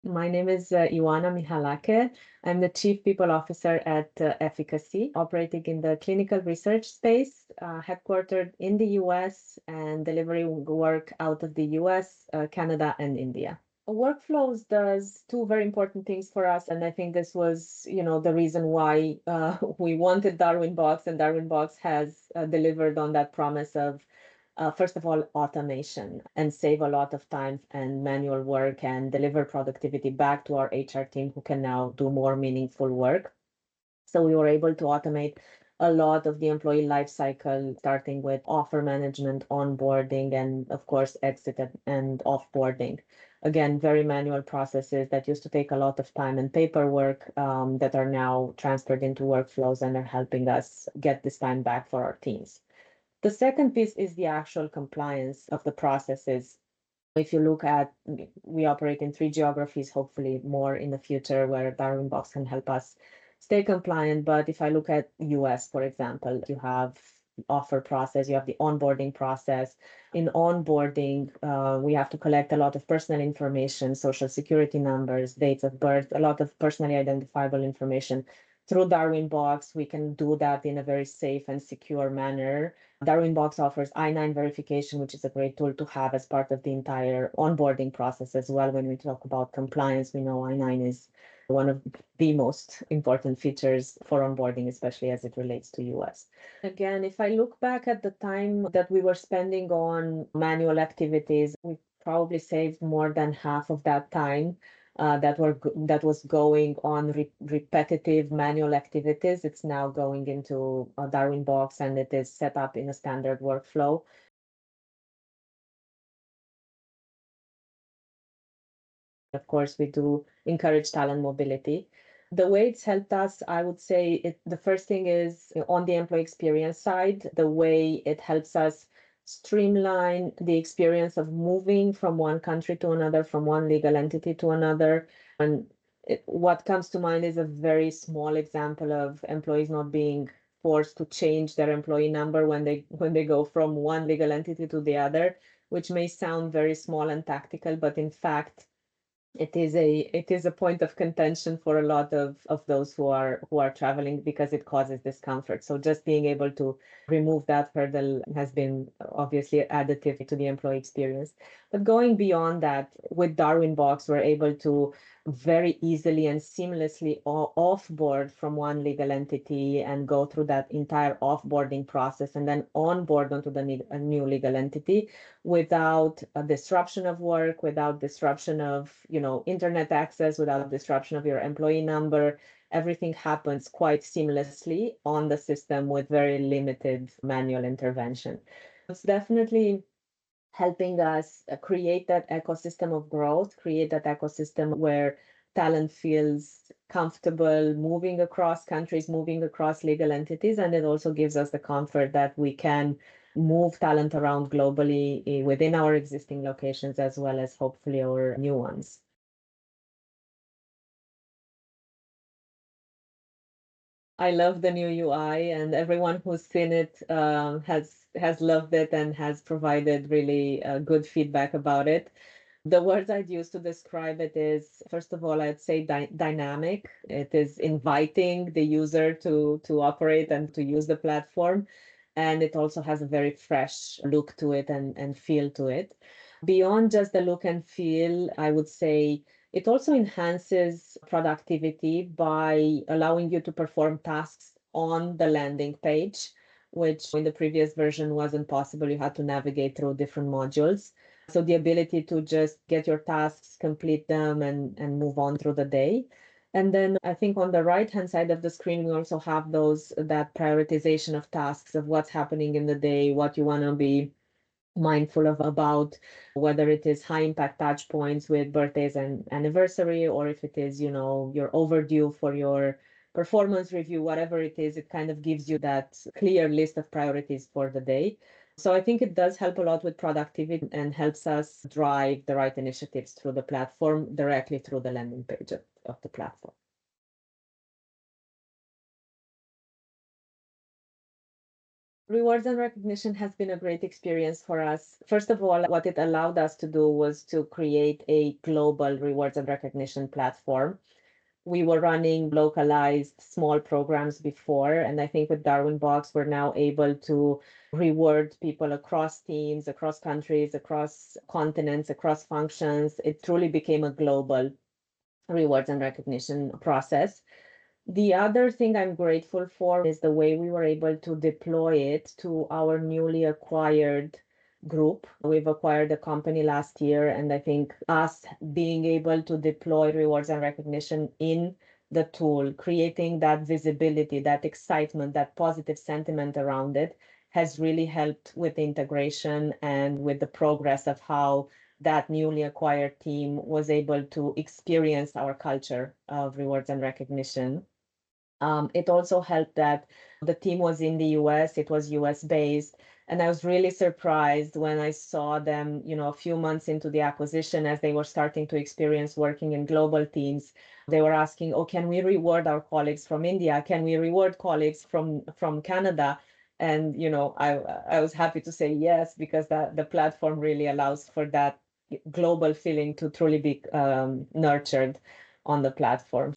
My name is Ioana Mihalake. I'm the Chief People Officer at Ephicacy, operating in the clinical research space, headquartered in the US and delivering work out of the US, Canada, and India. Workflows does two very important things for us, and I think this was, the reason why we wanted Darwinbox, and Darwinbox has delivered on that promise of first of all, automation and save a lot of time and manual work and deliver productivity back to our HR team who can now do more meaningful work. So we were able to automate a lot of the employee life cycle, starting with offer management, onboarding, and of course, exit and offboarding. Again, very manual processes that used to take a lot of time and paperwork that are now transferred into workflows and are helping us get this time back for our teams. The second piece is the actual compliance of the processes. If you look at, we operate in 3 geographies, hopefully more in the future where Darwinbox can help us stay compliant. But if I look at US, for example, you have offer process, you have the onboarding process. In onboarding, we have to collect a lot of personal information, social security numbers, dates of birth, a lot of personally identifiable information. Through Darwinbox, we can do that in a very safe and secure manner. Darwinbox offers I-9 verification, which is a great tool to have as part of the entire onboarding process as well. When we talk about compliance, we know I-9 is one of the most important features for onboarding, especially as it relates to US. Again, if I look back at the time that we were spending on manual activities, we probably saved more than half of that time that was going on repetitive manual activities. It's now going into a Darwinbox and it is set up in a standard workflow. Of course, we do encourage talent mobility. The way it's helped us, I would say the first thing is on the employee experience side, the way it helps us streamline the experience of moving from one country to another, from one legal entity to another. And what comes to mind is a very small example of employees not being forced to change their employee number when they go from one legal entity to the other, which may sound very small and tactical, but in fact, it is a point of contention for a lot of those who are traveling because it causes discomfort. So just being able to remove that hurdle has been obviously additive to the employee experience. But going beyond that, with Darwinbox, we're able to very easily and seamlessly offboard from one legal entity and go through that entire offboarding process and then onboard onto a new legal entity without a disruption of work, without disruption of, internet access, without disruption of your employee number. Everything happens quite seamlessly on the system with very limited manual intervention. It's definitely helping us create that ecosystem of growth, create that ecosystem where talent feels comfortable moving across countries, moving across legal entities. And it also gives us the comfort that we can move talent around globally within our existing locations as well as hopefully our new ones. I love the new UI, and everyone who's seen it has loved it and has provided really good feedback about it. The words I'd use to describe it is, first of all, I'd say dynamic. It is inviting the user to operate and to use the platform. And it also has a very fresh look to it and feel to it. Beyond just the look and feel, I would say it also enhances productivity by allowing you to perform tasks on the landing page, which in the previous version wasn't possible. You had to navigate through different modules. So the ability to just get your tasks, complete them, and move on through the day. And then I think on the right-hand side of the screen, we also have that prioritization of tasks of what's happening in the day, what you want to be mindful of about, whether it is high impact touch points with birthdays and anniversary, or if it is, you're overdue for your performance review, whatever it is, it kind of gives you that clear list of priorities for the day. So I think it does help a lot with productivity and helps us drive the right initiatives through the platform directly through the landing page of the platform. Rewards and recognition has been a great experience for us. First of all, what it allowed us to do was to create a global rewards and recognition platform. We were running localized small programs before, and I think with Darwinbox, we're now able to reward people across teams, across countries, across continents, across functions. It truly became a global rewards and recognition process. The other thing I'm grateful for is the way we were able to deploy it to our newly acquired group. We've acquired a company last year, and I think us being able to deploy rewards and recognition in the tool, creating that visibility, that excitement, that positive sentiment around it has really helped with integration and with the progress of how that newly acquired team was able to experience our culture of rewards and recognition. It also helped that the team was in the US, it was US based. And I was really surprised when I saw them, a few months into the acquisition, as they were starting to experience working in global teams. They were asking, oh, can we reward our colleagues from India? Can we reward colleagues from Canada? And, I was happy to say yes, because the platform really allows for that global feeling to truly be nurtured on the platform.